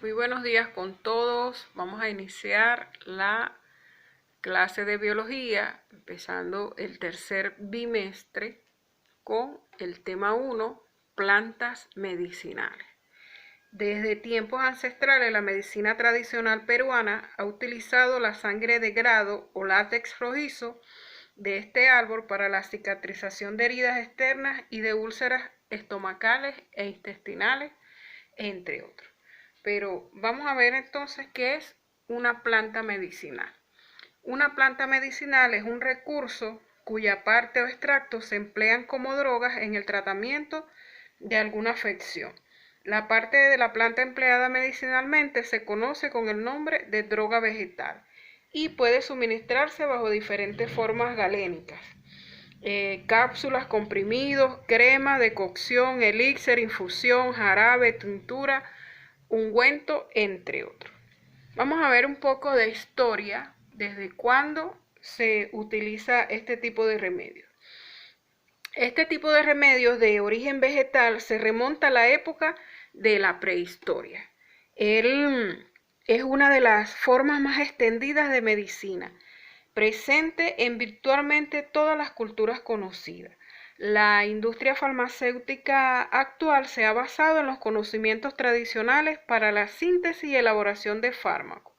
Muy buenos días con todos. Vamos a iniciar la clase de biología, empezando el tercer bimestre con el tema 1, plantas medicinales. Desde tiempos ancestrales, la medicina tradicional peruana ha utilizado la sangre de grado o látex rojizo de este árbol para la cicatrización de heridas externas y de úlceras estomacales e intestinales, entre otros. Pero vamos a ver entonces qué es una planta medicinal. Una planta medicinal es un recurso cuya parte o extractos se emplean como drogas en el tratamiento de alguna afección. La parte de la planta empleada medicinalmente se conoce con el nombre de droga vegetal y puede suministrarse bajo diferentes formas galénicas. Cápsulas, comprimidos, crema, decocción, elixir, infusión, jarabe, tintura, ungüento, entre otros. Vamos a ver un poco de historia desde cuándo se utiliza este tipo de remedios. Este tipo de remedios de origen vegetal se remonta a la época de la prehistoria. Él es una de las formas más extendidas de medicina, presente en virtualmente todas las culturas conocidas. La industria farmacéutica actual se ha basado en los conocimientos tradicionales para la síntesis y elaboración de fármacos,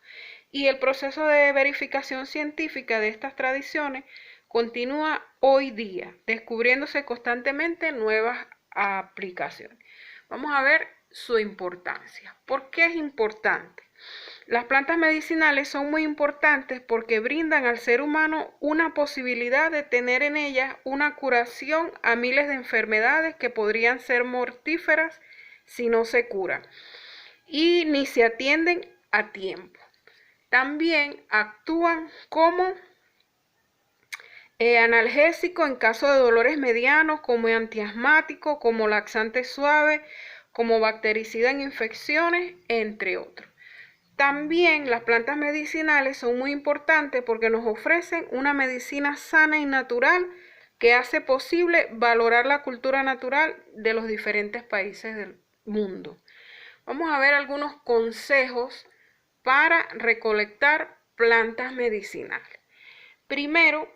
y el proceso de verificación científica de estas tradiciones continúa hoy día, descubriéndose constantemente nuevas aplicaciones. Vamos a ver su importancia. ¿Por qué es importante? Las plantas medicinales son muy importantes porque brindan al ser humano una posibilidad de tener en ellas una curación a miles de enfermedades que podrían ser mortíferas si no se curan y ni se atienden a tiempo. También actúan como analgésico en caso de dolores medianos, como antiasmático, como laxante suave, como bactericida en infecciones, entre otros. También las plantas medicinales son muy importantes porque nos ofrecen una medicina sana y natural que hace posible valorar la cultura natural de los diferentes países del mundo. Vamos a ver algunos consejos para recolectar plantas medicinales. Primero,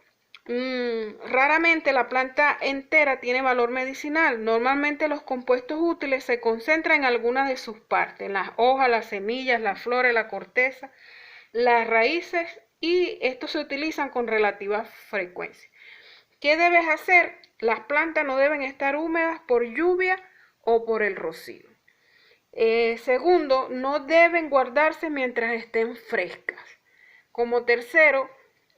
raramente la planta entera tiene valor medicinal. Normalmente los compuestos útiles se concentran en algunas de sus partes, las hojas, las semillas, las flores, la corteza, las raíces, y estos se utilizan con relativa frecuencia. ¿Qué debes hacer? Las plantas no deben estar húmedas por lluvia o por el rocío. Segundo, no deben guardarse mientras estén frescas. Como tercero,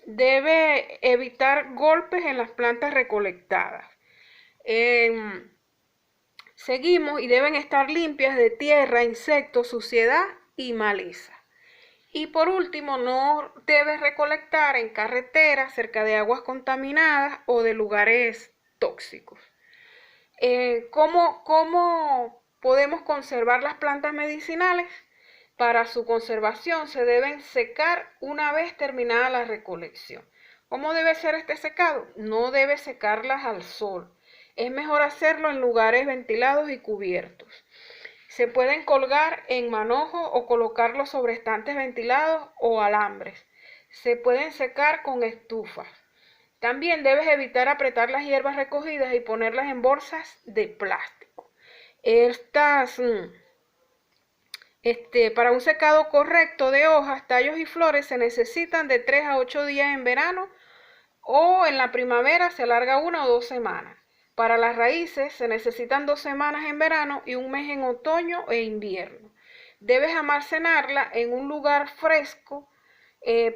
debe evitar golpes en las plantas recolectadas. Seguimos, y deben estar limpias de tierra, insectos, suciedad y maleza. Y por último, no debes recolectar en carreteras, cerca de aguas contaminadas o de lugares tóxicos. ¿Cómo podemos conservar las plantas medicinales? Para su conservación se deben secar una vez terminada la recolección. ¿Cómo debe ser este secado? No debe secarlas al sol. Es mejor hacerlo en lugares ventilados y cubiertos. Se pueden colgar en manojo o colocarlos sobre estantes ventilados o alambres. Se pueden secar con estufas. También debes evitar apretar las hierbas recogidas y ponerlas en bolsas de plástico. Para un secado correcto de hojas, tallos y flores se necesitan de 3 a 8 días en verano, o en la primavera se alarga 1 o 2 semanas. Para las raíces se necesitan 2 semanas en verano y un mes en otoño e invierno. Debes almacenarla en un lugar fresco,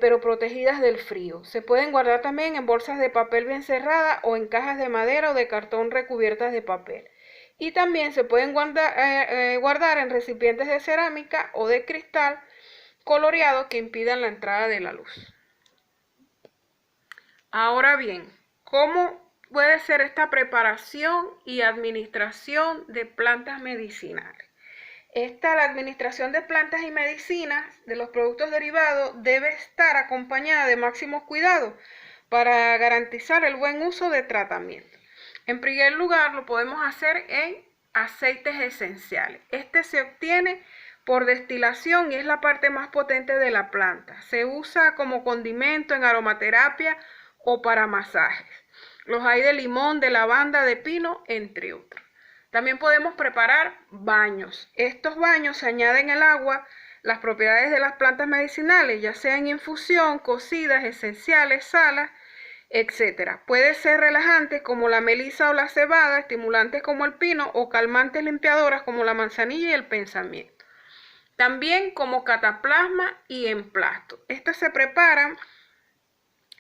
pero protegidas del frío. Se pueden guardar también en bolsas de papel bien cerradas o en cajas de madera o de cartón recubiertas de papel. Y también se pueden guardar en recipientes de cerámica o de cristal coloreado que impidan la entrada de la luz. Ahora bien, ¿cómo puede ser esta preparación y administración de plantas medicinales? La administración de plantas y medicinas de los productos derivados debe estar acompañada de máximos cuidados para garantizar el buen uso de tratamiento. En primer lugar, lo podemos hacer en aceites esenciales. Este se obtiene por destilación y es la parte más potente de la planta. Se usa como condimento en aromaterapia o para masajes. Los hay de limón, de lavanda, de pino, entre otros. También podemos preparar baños. Estos baños se añaden al agua las propiedades de las plantas medicinales, ya sea en infusión, cocidas, esenciales, salas, etc. Puede ser relajantes como la melisa o la cebada, estimulantes como el pino o calmantes limpiadoras como la manzanilla y el pensamiento. También como cataplasma y emplasto. Estas se preparan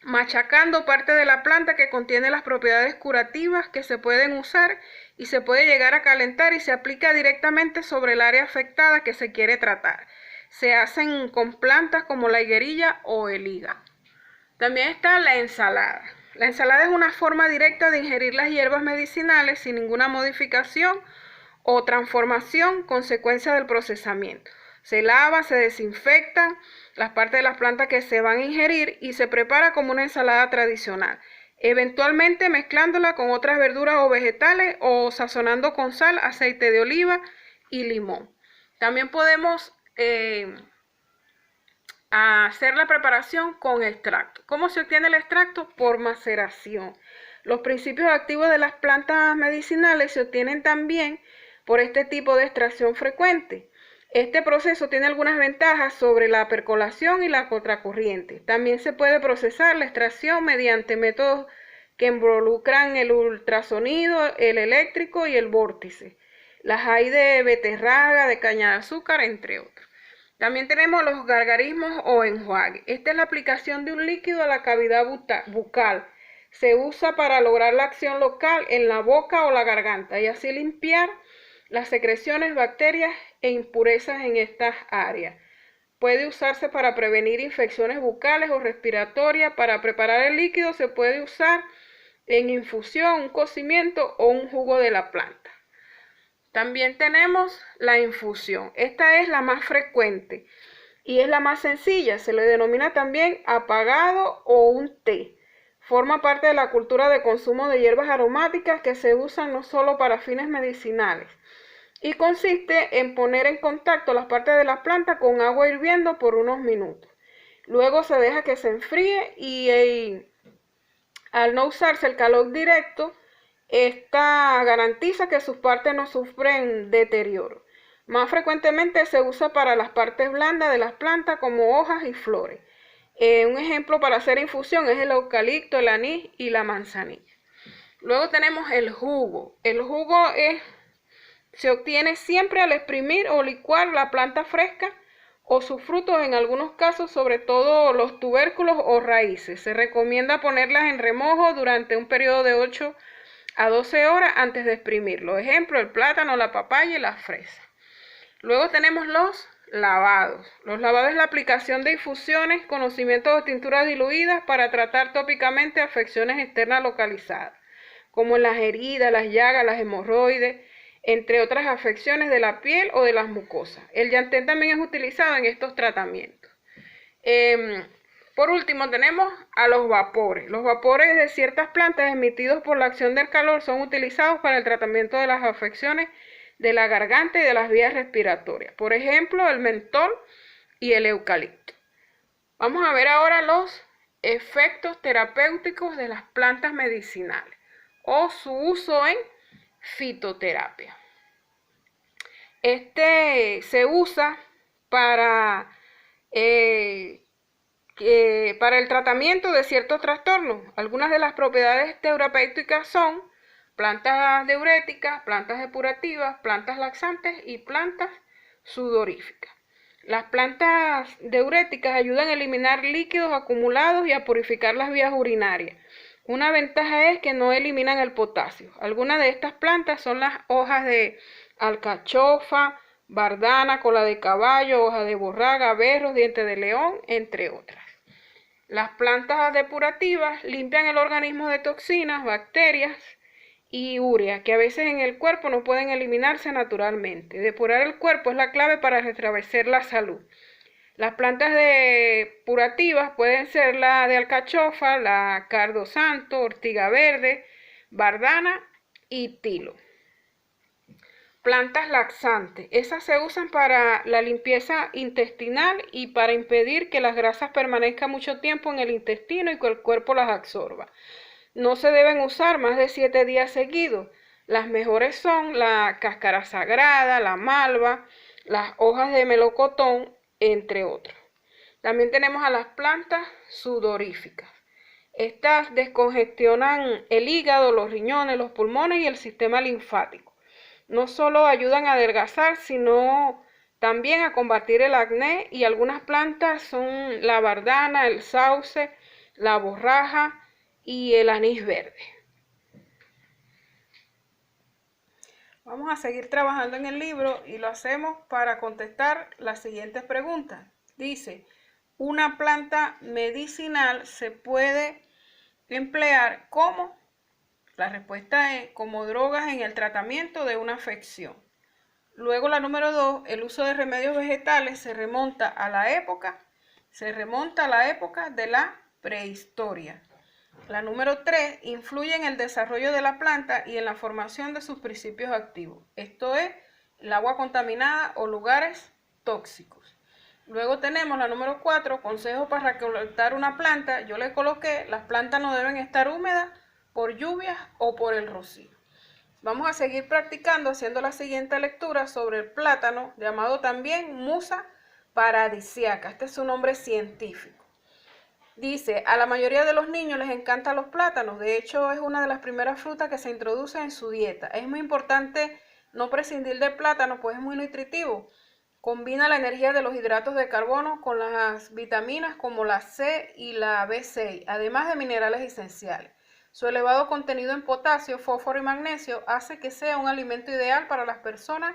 machacando parte de la planta que contiene las propiedades curativas que se pueden usar y se puede llegar a calentar y se aplica directamente sobre el área afectada que se quiere tratar. Se hacen con plantas como la higuerilla o el hígado. También está la ensalada. La ensalada es una forma directa de ingerir las hierbas medicinales sin ninguna modificación o transformación consecuencia del procesamiento. Se lava, se desinfectan las partes de las plantas que se van a ingerir y se prepara como una ensalada tradicional, eventualmente mezclándola con otras verduras o vegetales o sazonando con sal, aceite de oliva y limón. También podemos hacer la preparación con extracto. ¿Cómo se obtiene el extracto? Por maceración. Los principios activos de las plantas medicinales se obtienen también por este tipo de extracción frecuente. Este proceso tiene algunas ventajas sobre la percolación y la contracorriente. También se puede procesar la extracción mediante métodos que involucran el ultrasonido, el eléctrico y el vórtice. Las hay de beterraga, de caña de azúcar, entre otros. También tenemos los gargarismos o enjuague. Esta es la aplicación de un líquido a la cavidad bucal. Se usa para lograr la acción local en la boca o la garganta y así limpiar las secreciones, bacterias e impurezas en estas áreas. Puede usarse para prevenir infecciones bucales o respiratorias. Para preparar el líquido se puede usar en infusión, un cocimiento o un jugo de la planta. También tenemos la infusión. Esta es la más frecuente y es la más sencilla. Se le denomina también apagado o un té. Forma parte de la cultura de consumo de hierbas aromáticas que se usan no solo para fines medicinales y consiste en poner en contacto las partes de la planta con agua hirviendo por unos minutos. Luego se deja que se enfríe y al no usarse el calor directo, esta garantiza que sus partes no sufren deterioro. Más frecuentemente se usa para las partes blandas de las plantas como hojas y flores. Un ejemplo para hacer infusión es el eucalipto, el anís y la manzanilla. Luego tenemos el jugo. El jugo se obtiene siempre al exprimir o licuar la planta fresca o sus frutos, en algunos casos, sobre todo los tubérculos o raíces. Se recomienda ponerlas en remojo durante un periodo de 8 a 12 horas antes de exprimirlo. Ejemplo, el plátano, la papaya y la fresa. Luego tenemos los lavados. Los lavados es la aplicación de infusiones, conocimientos o tinturas diluidas para tratar tópicamente afecciones externas localizadas, como en las heridas, las llagas, las hemorroides, entre otras afecciones de la piel o de las mucosas. El llantén también es utilizado en estos tratamientos. Por último tenemos a los vapores. Los vapores de ciertas plantas emitidos por la acción del calor son utilizados para el tratamiento de las afecciones de la garganta y de las vías respiratorias. Por ejemplo, el mentol y el eucalipto. Vamos a ver ahora los efectos terapéuticos de las plantas medicinales o su uso en fitoterapia. Este se usa para el tratamiento de ciertos trastornos. Algunas de las propiedades terapéuticas son plantas diuréticas, plantas depurativas, plantas laxantes y plantas sudoríficas. Las plantas diuréticas ayudan a eliminar líquidos acumulados y a purificar las vías urinarias. Una ventaja es que no eliminan el potasio. Algunas de estas plantas son las hojas de alcachofa, bardana, cola de caballo, hoja de borraga, berros, diente de león, entre otras. Las plantas depurativas limpian el organismo de toxinas, bacterias y urea, que a veces en el cuerpo no pueden eliminarse naturalmente. Depurar el cuerpo es la clave para restablecer la salud. Las plantas depurativas pueden ser la de alcachofa, la cardo santo, ortiga verde, bardana y tilo. plantas laxantes. Esas se usan para la limpieza intestinal y para impedir que las grasas permanezcan mucho tiempo en el intestino y que el cuerpo las absorba. No se deben usar más de 7 días seguidos. Las mejores son la cáscara sagrada, la malva, las hojas de melocotón, entre otros. También tenemos a las plantas sudoríficas. Estas descongestionan el hígado, los riñones, los pulmones y el sistema linfático. No solo ayudan a adelgazar, sino también a combatir el acné, y algunas plantas son la bardana, el sauce, la borraja y el anís verde. Vamos a seguir trabajando en el libro y lo hacemos para contestar las siguientes preguntas. Dice, ¿una planta medicinal se puede emplear como? La respuesta es como drogas en el tratamiento de una afección. Luego la número 2, el uso de remedios vegetales se remonta a la época de la prehistoria. La número 3, influye en el desarrollo de la planta y en la formación de sus principios activos. Esto es el agua contaminada o lugares tóxicos. Luego tenemos la número 4, consejos para recolectar una planta. Yo le coloqué, las plantas no deben estar húmedas por lluvias o por el rocío. Vamos a seguir practicando haciendo la siguiente lectura sobre el plátano, llamado también Musa paradisiaca. Este es su nombre científico. Dice, a la mayoría de los niños les encantan los plátanos. De hecho, es una de las primeras frutas que se introduce en su dieta. Es muy importante no prescindir del plátano, pues es muy nutritivo. Combina la energía de los hidratos de carbono con las vitaminas como la C y la B6, además de minerales esenciales. Su elevado contenido en potasio, fósforo y magnesio hace que sea un alimento ideal para las personas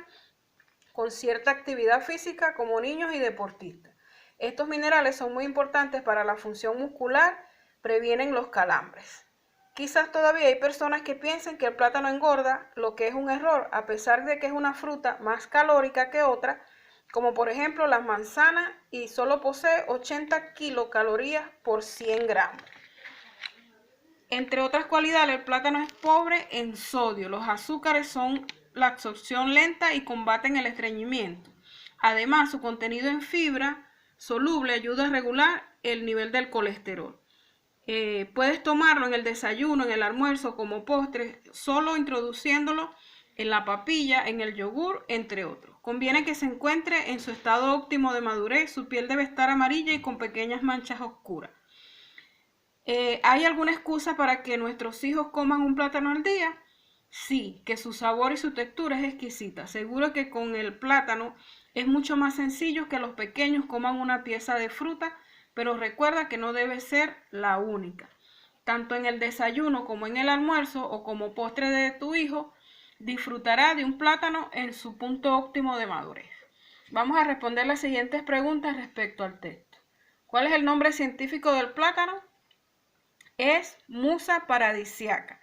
con cierta actividad física como niños y deportistas. Estos minerales son muy importantes para la función muscular, previenen los calambres. Quizás todavía hay personas que piensen que el plátano engorda, lo que es un error, a pesar de que es una fruta más calórica que otra, como por ejemplo las manzanas, y solo posee 80 kilocalorías por 100 gramos. Entre otras cualidades, el plátano es pobre en sodio. Los azúcares son la absorción lenta y combaten el estreñimiento. Además, su contenido en fibra soluble ayuda a regular el nivel del colesterol. Puedes tomarlo en el desayuno, en el almuerzo, como postre, solo introduciéndolo en la papilla, en el yogur, entre otros. Conviene que se encuentre en su estado óptimo de madurez. Su piel debe estar amarilla y con pequeñas manchas oscuras. ¿Hay alguna excusa para que nuestros hijos coman un plátano al día? Sí, que su sabor y su textura es exquisita. Seguro que con el plátano es mucho más sencillo que los pequeños coman una pieza de fruta, pero recuerda que no debe ser la única. Tanto en el desayuno como en el almuerzo o como postre de tu hijo, disfrutará de un plátano en su punto óptimo de madurez. Vamos a responder las siguientes preguntas respecto al texto. ¿Cuál es el nombre científico del plátano? Es Musa paradisiaca.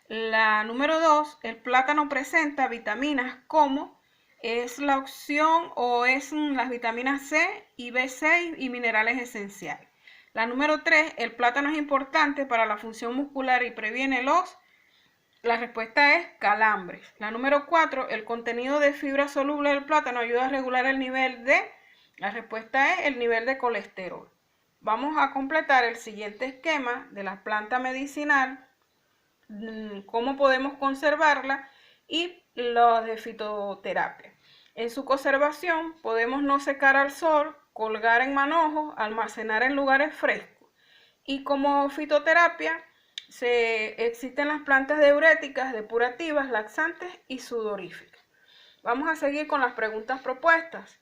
La número 2, el plátano presenta vitaminas como, es la opción o es las vitaminas C y B6 y minerales esenciales. La número 3, el plátano es importante para la función muscular y previene la respuesta es calambres. La número 4, el contenido de fibra soluble del plátano ayuda a regular el nivel de, la respuesta es el nivel de colesterol. Vamos a completar el siguiente esquema de la planta medicinal, cómo podemos conservarla y los de fitoterapia. En su conservación podemos no secar al sol, colgar en manojos, almacenar en lugares frescos. Y como fitoterapia existen las plantas diuréticas, depurativas, laxantes y sudoríficas. Vamos a seguir con las preguntas propuestas.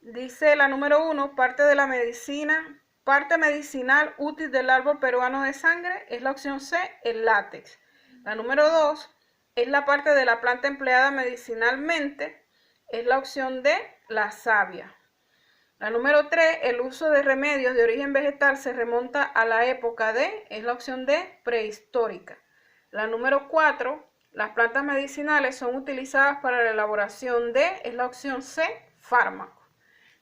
Dice la número 1, parte medicinal útil del árbol peruano de sangre, es la opción C, el látex. La número 2, es la parte de la planta empleada medicinalmente, es la opción D, la savia. La número 3, el uso de remedios de origen vegetal se remonta a la época de, es la opción D, prehistórica. La número 4, las plantas medicinales son utilizadas para la elaboración de, es la opción C, fármaco.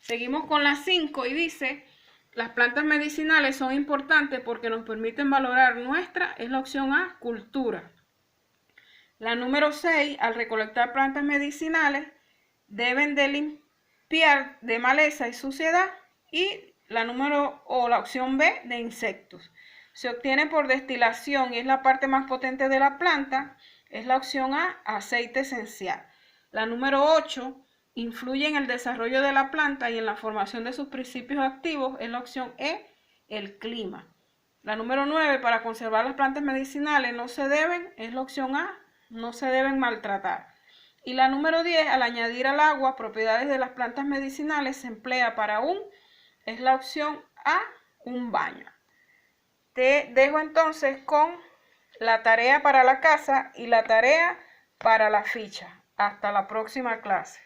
Seguimos con la 5 y dice, las plantas medicinales son importantes porque nos permiten valorar nuestra, es la opción A, cultura. La número 6, al recolectar plantas medicinales, deben de limpiar de maleza y suciedad. Y la opción B, de insectos. Se obtiene por destilación y es la parte más potente de la planta. Es la opción A, aceite esencial. La número 8, influye en el desarrollo de la planta y en la formación de sus principios activos. Es la opción E, el clima. La número 9, para conservar las plantas medicinales es la opción A, no se deben maltratar. Y la número 10, al añadir al agua propiedades de las plantas medicinales, se emplea para es la opción A, un baño. Te dejo entonces con la tarea para la casa y la tarea para la ficha. Hasta la próxima clase.